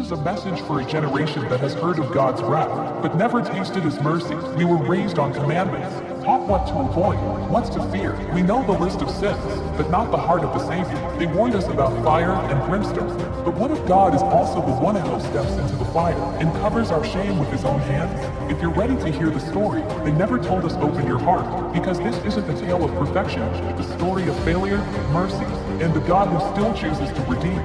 is a message for a generation that has heard of God's wrath, but never tasted His mercy. We were raised on commandments, taught what to avoid, what to fear. We know the list of sins, but not the heart of the Savior. They warned us about fire and brimstone. But what if God is also the one who steps into the fire and covers our shame with His own hands? If you're ready to hear the story, they never told us open your heart, because this isn't the tale of perfection, the story of failure, mercy, and the God who still chooses to redeem.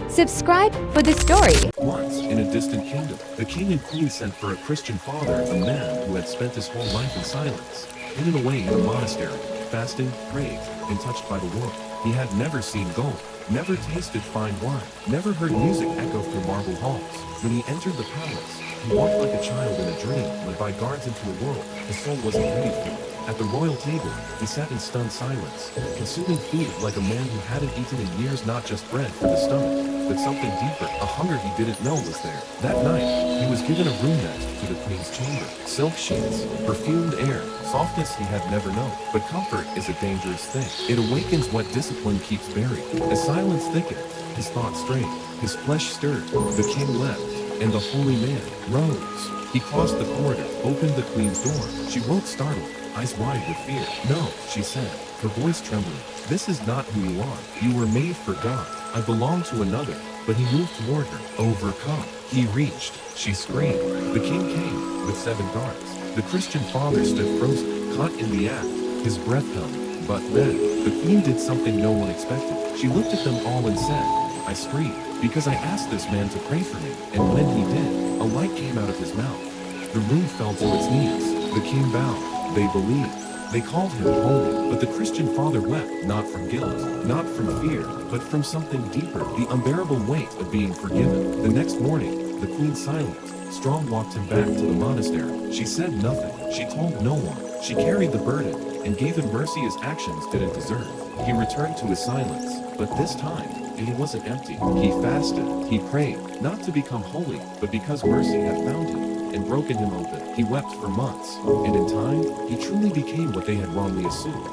Subscribe for the story. Once, in a distant kingdom, the king and queen sent for a Christian father, a man who had spent his whole life in silence, hidden away in a monastery, fasting, praying, and touched by the world. He had never seen gold, never tasted fine wine, never heard music echo through marble halls. When he entered the palace, he walked like a child in a dream, led by guards into a world his soul wasn't ready for. At the royal table, he sat in stunned silence, consuming food like a man who hadn't eaten in years, not just bread for the stomach, but something deeper, a hunger he didn't know was there. That night, he was given a room next to the queen's chamber. Silk sheets, perfumed air, softness he had never known. But comfort is a dangerous thing. It awakens what discipline keeps buried. As silence thickened, his thoughts strained, his flesh stirred. The king left, and the holy man rose. He crossed the corridor, opened the queen's door. She woke startled, eyes wide with fear. "No," she said, her voice trembling. "This is not who you are. You were made for God. I belong to another." But he moved toward her, overcome. He reached. She screamed. The king came, with 7 guards. The Christian father stood frozen, caught in the act, his breath held. But then, the queen did something no one expected. She looked at them all and said, "I screamed, because I asked this man to pray for me." And when he did, a light came out of his mouth. The room fell to its knees. The king bowed. They believed. They called him holy. But the Christian father wept, not from guilt, not from fear, but from something deeper, the unbearable weight of being forgiven. The next morning, the queen silent, strong walked him back to the monastery. She said nothing. She told no one. She carried the burden and gave him mercy his actions didn't deserve. He returned to his silence, but this time, it wasn't empty. He fasted. He prayed, not to become holy, but because mercy had found him and broken him open. He wept for months, and in time, he truly became what they had wrongly assumed.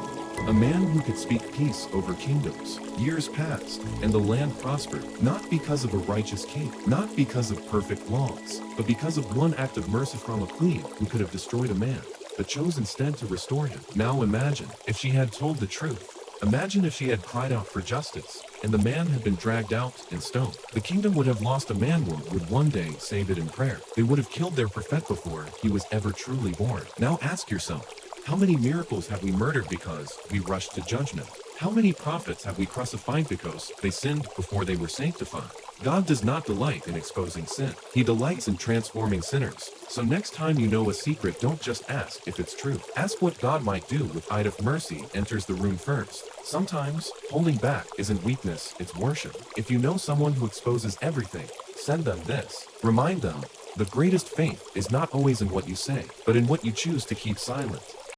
A man who could speak peace over kingdoms. Years passed, and the land prospered, not because of a righteous king, not because of perfect laws, but because of one act of mercy from a queen who could have destroyed a man, but chose instead to restore him. Now imagine if she had told the truth. Imagine if she had cried out for justice, and the man had been dragged out and stoned. The kingdom would have lost a man who would one day save it in prayer. They would have killed their prophet before he was ever truly born. Now ask yourself, how many miracles have we murdered because we rushed to judgment? How many prophets have we crucified because they sinned before they were sanctified? God does not delight in exposing sin. He delights in transforming sinners. So next time you know a secret, don't just ask if it's true. Ask what God might do with Eid of Mercy enters the room first. Sometimes, holding back isn't weakness, it's worship. If you know someone who exposes everything, send them this. Remind them, the greatest faith is not always in what you say, but in what you choose to keep silent.